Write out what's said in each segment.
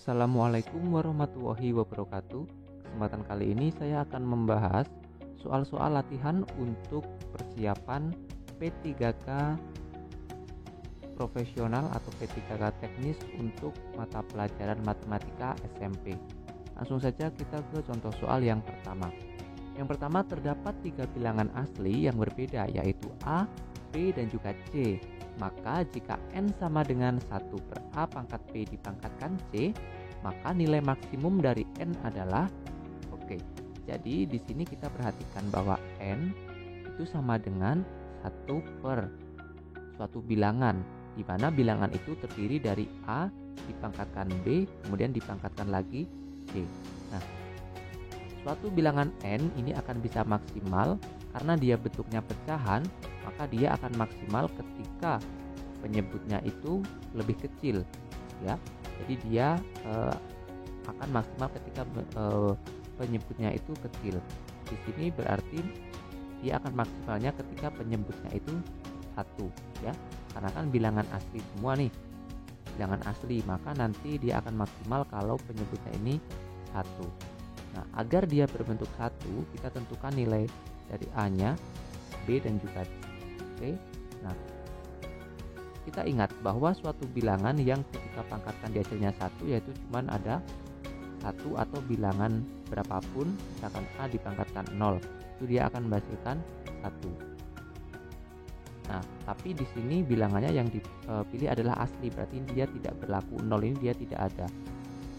Assalamualaikum warahmatullahi wabarakatuh. Kesempatan kali ini saya akan membahas soal-soal latihan untuk persiapan P3K profesional atau P3K teknis untuk mata pelajaran matematika SMP. Langsung saja kita ke contoh soal yang pertama. Yang pertama, terdapat 3 bilangan asli yang berbeda, yaitu A, B, dan juga C. Maka jika N sama dengan 1/A pangkat P dipangkatkan C, maka nilai maksimum dari N adalah jadi di sini kita perhatikan bahwa N itu sama dengan 1 per suatu bilangan, di mana bilangan itu terdiri dari A dipangkatkan B, kemudian dipangkatkan lagi C. Nah, suatu bilangan N ini akan bisa maksimal karena dia bentuknya pecahan, maka dia akan maksimal ketika penyebutnya itu lebih kecil, ya. Jadi dia akan maksimal ketika penyebutnya itu kecil. Di sini berarti dia akan maksimalnya ketika penyebutnya itu 1, ya. Karena kan bilangan asli semua nih, bilangan asli, maka nanti dia akan maksimal kalau penyebutnya ini 1. Nah, agar dia berbentuk 1, kita tentukan nilai dari A-nya, B, dan juga C. Nah, kita ingat bahwa suatu bilangan yang ketika pangkatkan dihasilnya 1 yaitu cuman ada 1 atau bilangan berapapun, misalkan A dipangkatkan 0, itu dia akan menghasilkan 1. Nah, tapi di sini bilangannya yang dipilih adalah asli, berarti dia tidak berlaku 0, ini dia tidak ada.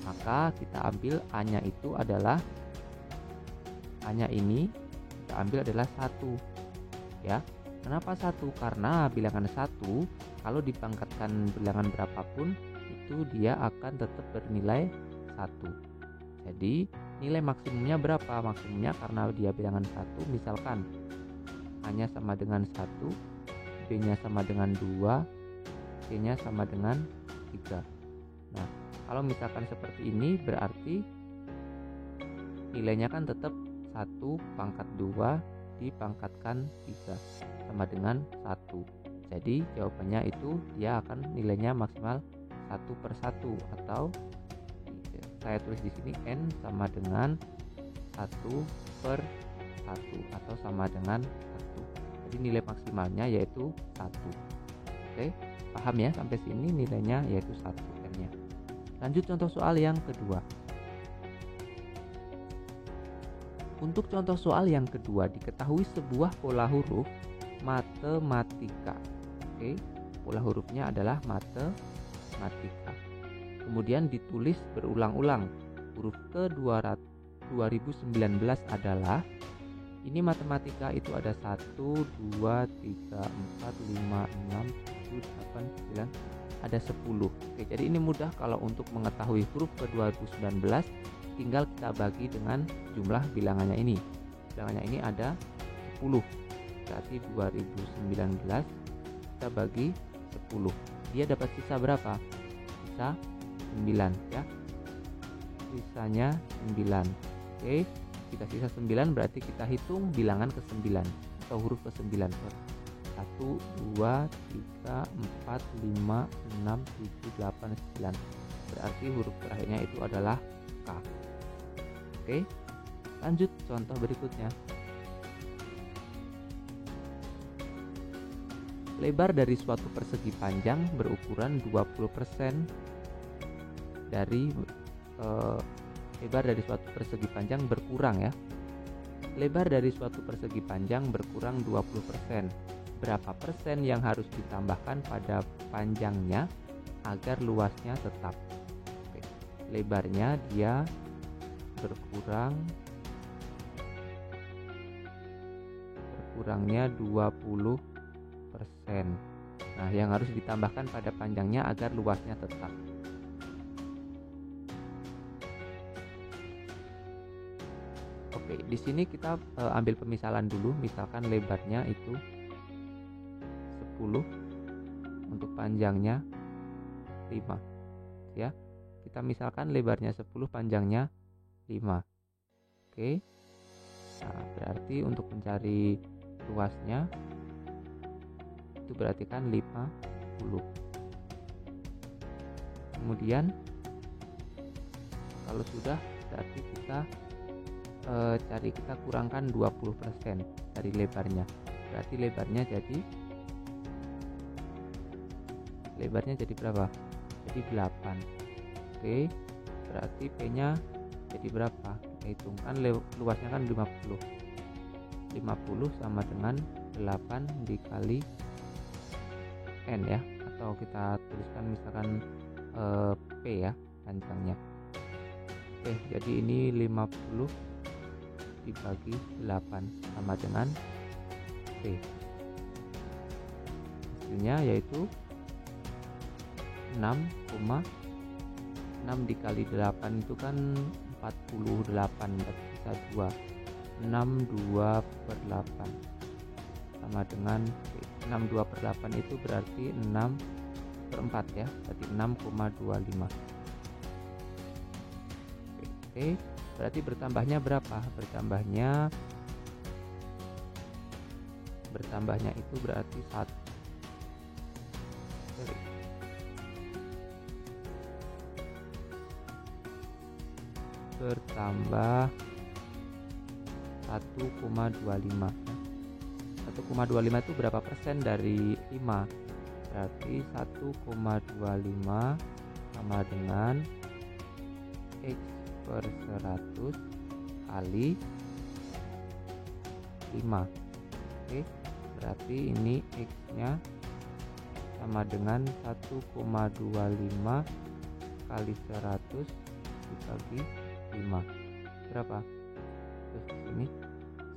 Maka kita ambil A-nya itu adalah A-nya ini kita ambil adalah 1, ya. Kenapa 1? Karena bilangan 1 kalau dipangkatkan bilangan berapapun itu dia akan tetap bernilai 1. Jadi nilai maksimumnya berapa? Maksimumnya karena dia bilangan 1, misalkan A-nya sama dengan 1, B-nya sama dengan 2, C-nya sama dengan 3. Nah, kalau misalkan seperti ini berarti nilainya kan tetap 1 pangkat 2 dipangkatkan 3 sama dengan 1. Jadi jawabannya itu dia akan nilainya maksimal 1/1, atau saya tulis di sini N sama dengan 1/1 atau sama dengan 1. Jadi nilai maksimalnya yaitu 1. Oke, paham ya sampai sini nilainya yaitu 1 N-nya. Lanjut contoh soal yang kedua. Untuk contoh soal yang kedua, diketahui sebuah pola huruf matematika. Pola hurufnya adalah matematika. Kemudian ditulis berulang-ulang. Huruf ke-2019 adalah, ini matematika itu ada 1, 2, 3, 4, 5, 6, 7, 8, 9, ada 10. Jadi ini mudah kalau untuk mengetahui huruf ke-2019, tinggal kita bagi dengan jumlah bilangannya ini. Bilangannya ini ada 10. Berarti 2019 kita bagi 10. Dia dapat sisa berapa? Sisa 9, ya. Sisanya 9. Jika sisa 9 berarti kita hitung bilangan ke-9 atau huruf ke-9. 1, 2, 3, 4, 5, 6, 7, 8, 9. Berarti huruf terakhirnya itu adalah K. Lanjut contoh berikutnya. Lebar dari suatu persegi panjang berukuran 20% dari lebar dari suatu persegi panjang berkurang, ya. Lebar dari suatu persegi panjang berkurang 20%. Berapa persen yang harus ditambahkan pada panjangnya agar luasnya tetap? Lebarnya dia berkurangnya 20%. Nah, yang harus ditambahkan pada panjangnya agar luasnya tetap. Di sini kita ambil pemisalan dulu. Misalkan lebarnya itu 10, untuk panjangnya 5, ya. Kita misalkan lebarnya 10, panjangnya 5. Nah, berarti untuk mencari luasnya itu berarti kan 50. Kemudian Kalau sudah berarti kita kita kurangkan 20% dari lebarnya. Berarti lebarnya jadi berapa? Jadi 8. Oke, berarti P nya jadi berapa? Kita hitungkan, luasnya kan 50 sama dengan 8 dikali N ya, atau kita tuliskan misalkan P ya panjangnya. Oke, jadi ini 50 dibagi 8 sama dengan P. Hasilnya yaitu 6 dikali 8 itu kan 48, berarti bisa 2. 6/2/8 sama dengan 6/2/8 itu berarti 6/4 ya, berarti 6,25. Oke, berarti bertambahnya berapa? Bertambahnya itu berarti 1. Bertambah 1,25. 1,25 itu berapa persen dari 5? Berarti 1,25 sama dengan X per 100 kali 5. Oke, berarti ini X nya sama dengan 1,25 kali 100 dibagi 5. Berapa? Terus ini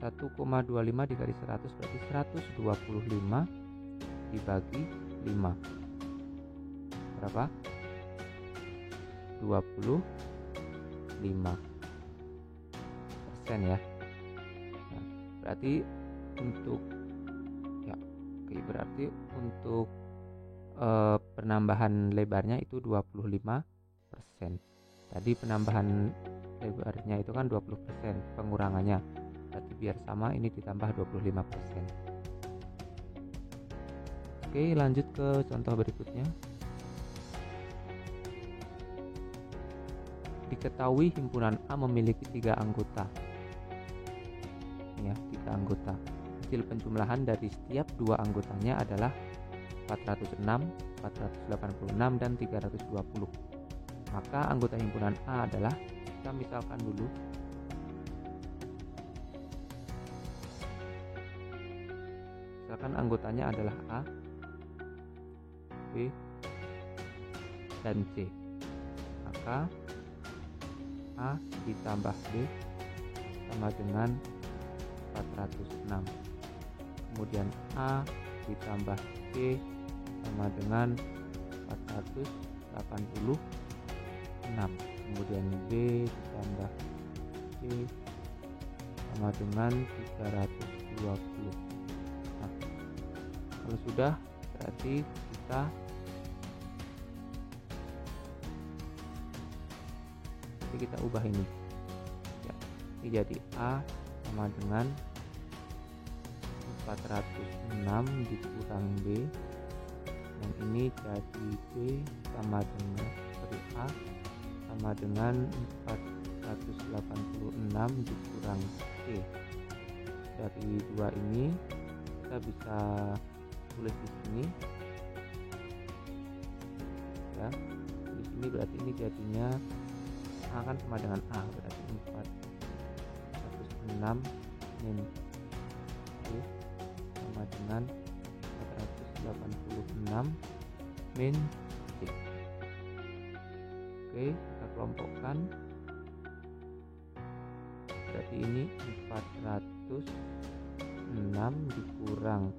1,25 dikali 100 berarti 125 dibagi 5. Berapa? 25% ya. Nah, berarti untuk penambahan lebarnya itu 25%. Tadi penambahan lebarnya itu kan 20%, pengurangannya. Berarti biar sama ini ditambah 25%. Oke, lanjut ke contoh berikutnya. Diketahui himpunan A memiliki 3 anggota. Ya, 3 anggota. Hasil penjumlahan dari setiap 2 anggotanya adalah 406, 486, dan 320. Maka anggota himpunan A adalah, kita misalkan dulu, misalkan anggotanya adalah A, B, dan C. Maka A ditambah B sama dengan 406. Kemudian A ditambah C sama dengan 486. Kemudian B ditambah C sama dengan 320. Nah, kalau sudah berarti kita ubah ini ya, ini jadi A sama dengan 406 dikurang B, dan ini jadi B sama dengan A sama dengan 486 dikurang C. Dari 2 ini kita bisa tulis di sini ya. Di sini berarti ini jadinya A kan sama dengan A, berarti 406 min C sama dengan 486 min C. Oke, kita kelompokkan. Berarti ini 406 dikurang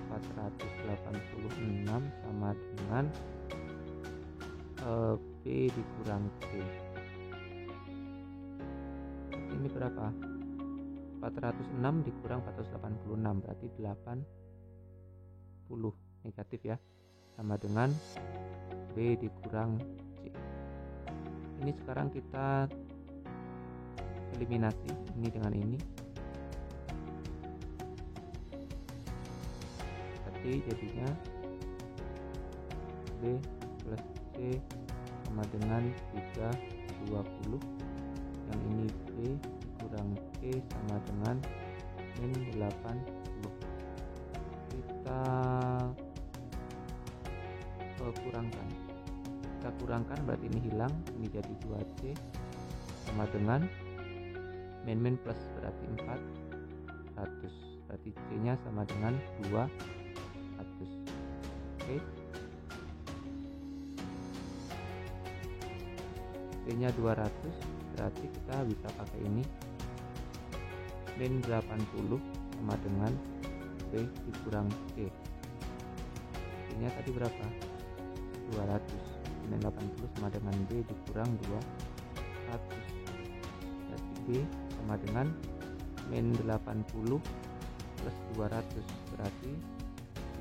486 sama dengan B dikurang C. Ini berapa? 406 dikurang 486 berarti 80 negatif ya, sama dengan B dikurang C. Ini sekarang kita eliminasi ini dengan ini, berarti jadinya B plus C sama dengan 320. 20. Yang ini B dikurang C sama dengan min 80. Kita kurangkan berarti ini hilang, ini jadi 2C sama dengan min plus berarti 400, berarti C nya sama dengan 200. Oke, C nya 200, berarti kita bisa pakai ini min 80 sama dengan B dikurang C. C nya tadi berapa? 200. Min 80 sama dengan B dikurang 200. Berarti B sama dengan min 80 plus 200, berarti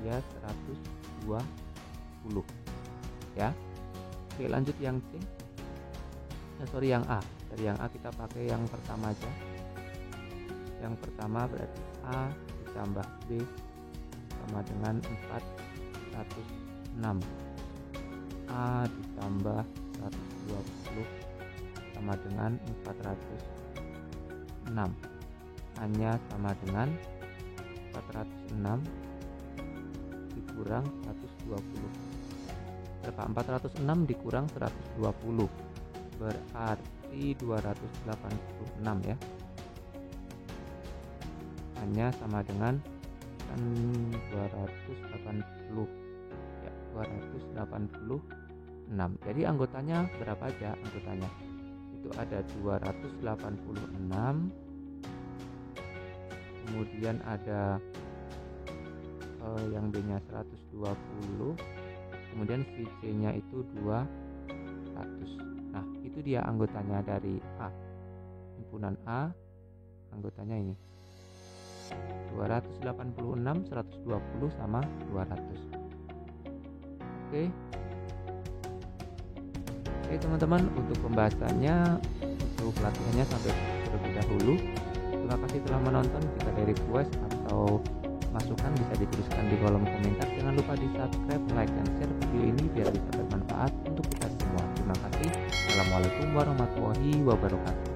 dia 120 ya. Oke, lanjut yang C. Yang A. Dari yang A kita pakai yang pertama aja. Yang pertama berarti A ditambah B sama dengan 406. A ditambah 120 sama dengan 406. A-nya sama dengan 406 dikurang 120. Berapa? 406 dikurang 120 berarti 286 ya. A-nya sama dengan 280 ya, 286. Jadi anggotanya berapa aja? Anggotanya itu ada 286, kemudian ada yang B nya 120, kemudian si C nya itu 200. Nah, itu dia anggotanya dari A. Himpunan A anggotanya ini 286, 120 sama 200. Oke, teman-teman, untuk pembahasannya, untuk pelatihannya sampai terlebih dahulu. Terima kasih telah menonton. Jika ada request atau masukan bisa dituliskan di kolom komentar. Jangan lupa di subscribe, like, dan share video ini biar bisa bermanfaat untuk kita semua. Terima kasih. Assalamualaikum warahmatullahi wabarakatuh.